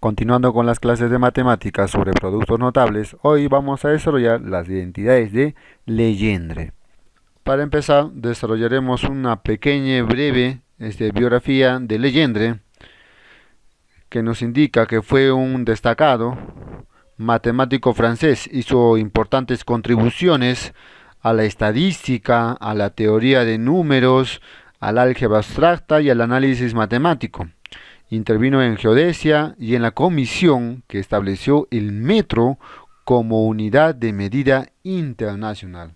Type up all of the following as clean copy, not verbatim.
Continuando con las clases de matemáticas sobre productos notables, hoy vamos a desarrollar las identidades de Legendre. Para empezar, desarrollaremos una pequeña y breve biografía de Legendre, que nos indica que fue un destacado matemático francés. Hizo importantes contribuciones a la estadística, a la teoría de números, al álgebra abstracta y al análisis matemático. Intervino en geodesia y en la comisión que estableció el metro como unidad de medida internacional.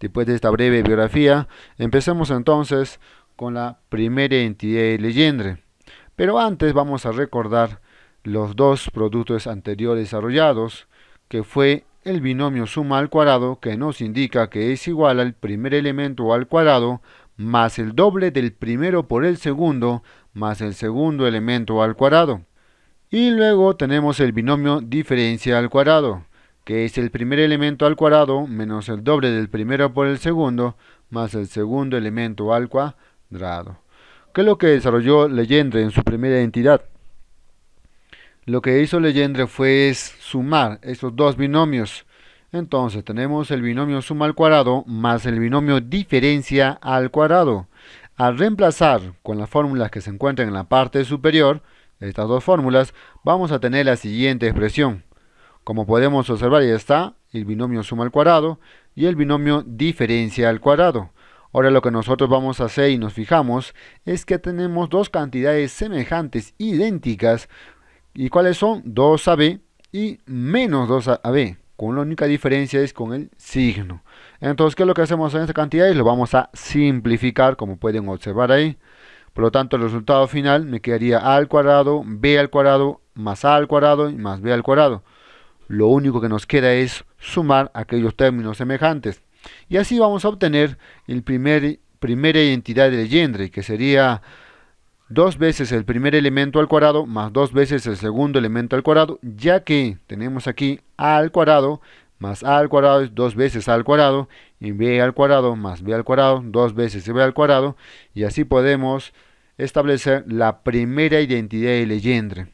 Después de esta breve biografía, empecemos entonces con la primera entidad de Legendre. Pero antes vamos a recordar los dos productos anteriores desarrollados, que fue el binomio suma al cuadrado, que nos indica que es igual al primer elemento al cuadrado más el doble del primero por el segundo más el segundo elemento al cuadrado. Y luego tenemos el binomio diferencia al cuadrado, que es el primer elemento al cuadrado menos el doble del primero por el segundo más el segundo elemento al cuadrado. ¿Qué es lo que desarrolló Legendre en su primera entidad? Lo que hizo Legendre fue sumar esos dos binomios. Entonces tenemos el binomio suma al cuadrado más el binomio diferencia al cuadrado. Al reemplazar con las fórmulas que se encuentran en la parte superior, estas dos fórmulas, vamos a tener la siguiente expresión. Como podemos observar, ya está el binomio suma al cuadrado y el binomio diferencia al cuadrado. Ahora lo que nosotros vamos a hacer y nos fijamos es que tenemos dos cantidades semejantes, idénticas. ¿Y cuáles son? 2ab y menos 2ab. Con la única diferencia es con el signo. Entonces, ¿qué es lo que hacemos en esta cantidad? Lo vamos a simplificar, como pueden observar ahí. Por lo tanto, el resultado final me quedaría a al cuadrado, b al cuadrado, más a al cuadrado y más b al cuadrado. Lo único que nos queda es sumar aquellos términos semejantes. Y así vamos a obtener el primera identidad de Legendre, que sería 2 veces el primer elemento al cuadrado más 2 veces el segundo elemento al cuadrado, ya que tenemos aquí a al cuadrado más a al cuadrado es 2 veces a al cuadrado, y b al cuadrado más b al cuadrado, 2 veces b al cuadrado, y así podemos establecer la primera identidad de Legendre.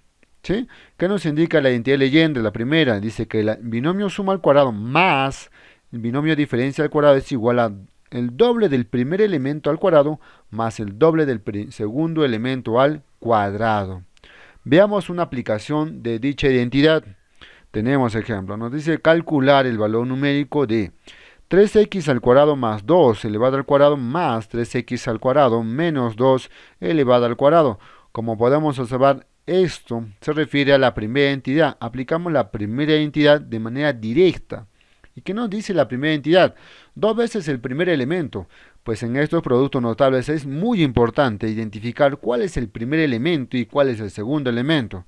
¿Sí? ¿Qué nos indica la identidad de Legendre? La primera dice que el binomio suma al cuadrado más el binomio diferencia al cuadrado es igual a el doble del primer elemento al cuadrado más el doble del segundo elemento al cuadrado. Veamos una aplicación de dicha identidad. Tenemos ejemplo, nos dice calcular el valor numérico de 3x al cuadrado más 2 elevado al cuadrado más 3x al cuadrado menos 2 elevado al cuadrado. Como podemos observar, esto se refiere a la primera entidad. Aplicamos la primera entidad de manera directa. ¿Y qué nos dice la primera entidad? 2 veces el primer elemento. Pues en estos productos notables es muy importante identificar cuál es el primer elemento y cuál es el segundo elemento.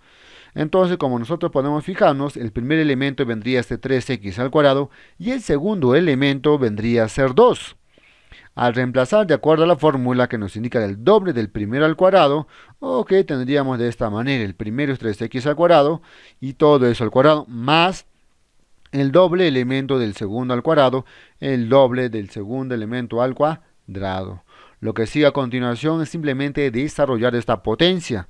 Entonces, como nosotros podemos fijarnos, el primer elemento vendría a ser 3x al cuadrado y el segundo elemento vendría a ser 2. Al reemplazar de acuerdo a la fórmula que nos indica el doble del primero al cuadrado, tendríamos de esta manera: el primero es 3x al cuadrado y todo eso al cuadrado más el doble elemento del segundo al cuadrado, el doble del segundo elemento al cuadrado. Lo que sigue a continuación es simplemente desarrollar esta potencia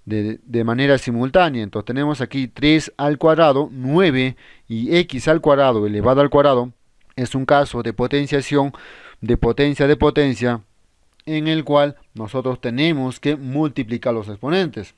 de manera simultánea. Entonces tenemos aquí 3 al cuadrado, 9 y x al cuadrado elevado al cuadrado. Es un caso de potenciación de potencia en el cual nosotros tenemos que multiplicar los exponentes.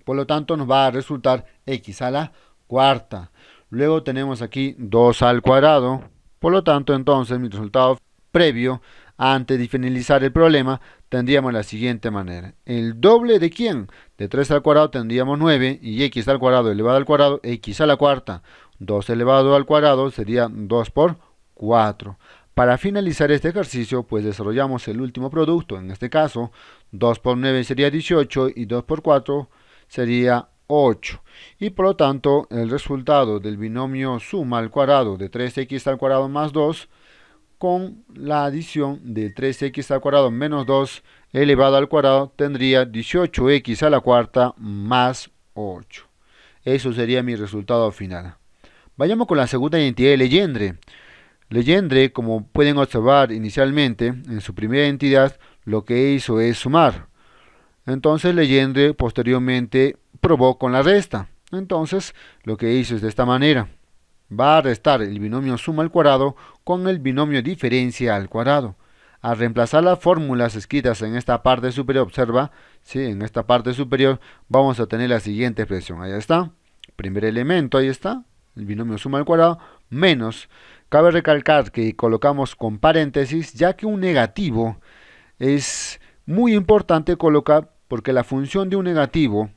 Por lo tanto nos va a resultar x a la cuarta. Luego tenemos aquí 2 al cuadrado. Por lo tanto, entonces, mi resultado previo, antes de finalizar el problema, tendríamos la siguiente manera. ¿El doble de quién? De 3 al cuadrado tendríamos 9 y x al cuadrado elevado al cuadrado, x a la cuarta. 2 elevado al cuadrado sería 2 por 4. Para finalizar este ejercicio, pues desarrollamos el último producto. En este caso, 2 por 9 sería 18 y 2 por 4 sería 8. Y por lo tanto, el resultado del binomio suma al cuadrado de 3x al cuadrado más 2 con la adición de 3x al cuadrado menos 2 elevado al cuadrado tendría 18x a la cuarta más 8. Eso sería mi resultado final. Vayamos con la segunda identidad de Legendre. Legendre, como pueden observar inicialmente, en su primera entidad, lo que hizo es sumar. Entonces Legendre posteriormente probó con la resta. Entonces, lo que hizo es de esta manera. Va a restar el binomio suma al cuadrado con el binomio diferencia al cuadrado. Al reemplazar las fórmulas escritas en esta parte superior, observa, ¿sí? En esta parte superior vamos a tener la siguiente expresión. Ahí está. Primer elemento, ahí está. El binomio suma al cuadrado menos. Cabe recalcar que colocamos con paréntesis, ya que un negativo es muy importante colocar porque la función de un negativo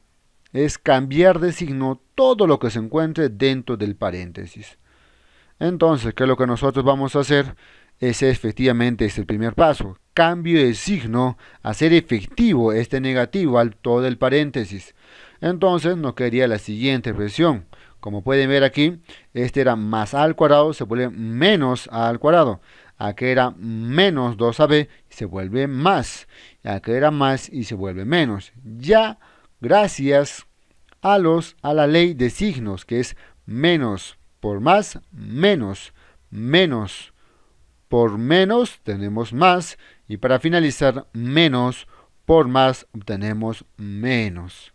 es cambiar de signo todo lo que se encuentre dentro del paréntesis. Entonces, ¿qué es lo que nosotros vamos a hacer? Ese efectivamente es el primer paso. Cambio de signo, hacer efectivo este negativo al todo el paréntesis. Entonces nos quedaría la siguiente expresión. Como pueden ver aquí, este era más a al cuadrado, se vuelve menos a al cuadrado. Aquí era menos 2ab y se vuelve más. Aquí era más y se vuelve menos. Ya gracias a la ley de signos, que es menos por más, menos, menos por menos tenemos más, y para finalizar, menos por más obtenemos menos.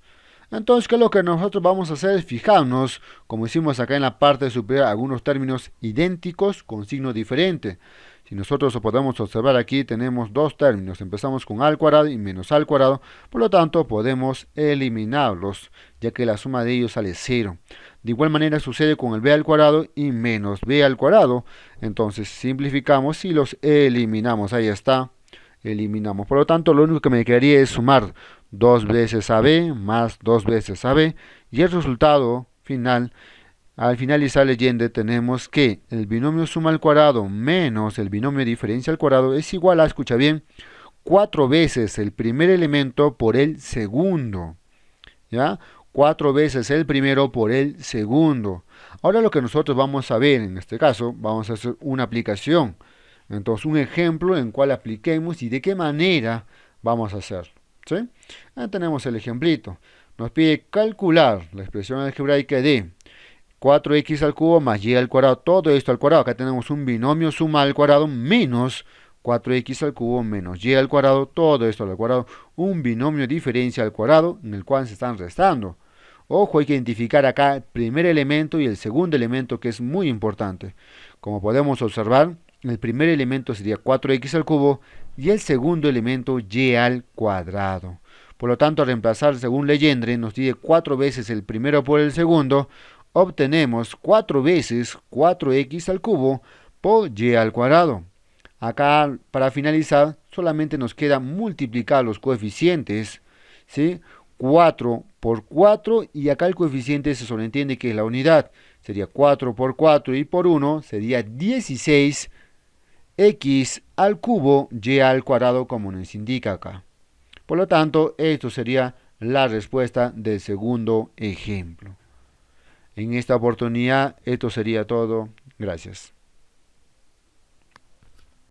Entonces, ¿qué es lo que nosotros vamos a hacer? Es fijarnos, como hicimos acá en la parte superior, algunos términos idénticos con signo diferente. Si nosotros podemos observar aquí, tenemos dos términos. Empezamos con a al cuadrado y menos a al cuadrado. Por lo tanto, podemos eliminarlos, ya que la suma de ellos sale 0. De igual manera sucede con el b al cuadrado y menos b al cuadrado. Entonces, simplificamos y los eliminamos. Ahí está. Eliminamos. Por lo tanto, lo único que me quedaría es sumar 2 veces AB más 2 veces AB. Y el resultado final, al finalizar leyenda, tenemos que el binomio suma al cuadrado menos el binomio diferencia al cuadrado es igual a, escucha bien, 4 veces el primer elemento por el segundo. ¿Ya? 4 veces el primero por el segundo. Ahora lo que nosotros vamos a ver, en este caso, vamos a hacer una aplicación. Entonces, un ejemplo en cual apliquemos y de qué manera vamos a hacer. ¿Sí? Tenemos el ejemplito. Nos pide calcular la expresión algebraica de 4x al cubo más y al cuadrado, todo esto al cuadrado. Acá tenemos un binomio suma al cuadrado menos 4x al cubo menos y al cuadrado, todo esto al cuadrado. Un binomio diferencia al cuadrado en el cual se están restando. Ojo, hay que identificar acá el primer elemento y el segundo elemento, que es muy importante. Como podemos observar, el primer elemento sería 4x al cubo y el segundo elemento y al cuadrado. Por lo tanto, al reemplazar según Legendre, nos dice 4 veces el primero por el segundo, obtenemos 4 veces 4x al cubo por y al cuadrado. Acá, para finalizar, solamente nos queda multiplicar los coeficientes, ¿sí? 4 por 4 y acá el coeficiente se sobreentiende que es la unidad. Sería 4 por 4 y por 1 sería 16 x al cubo y al cuadrado, como nos indica acá. Por lo tanto, esto sería la respuesta del segundo ejemplo. En esta oportunidad, esto sería todo. Gracias.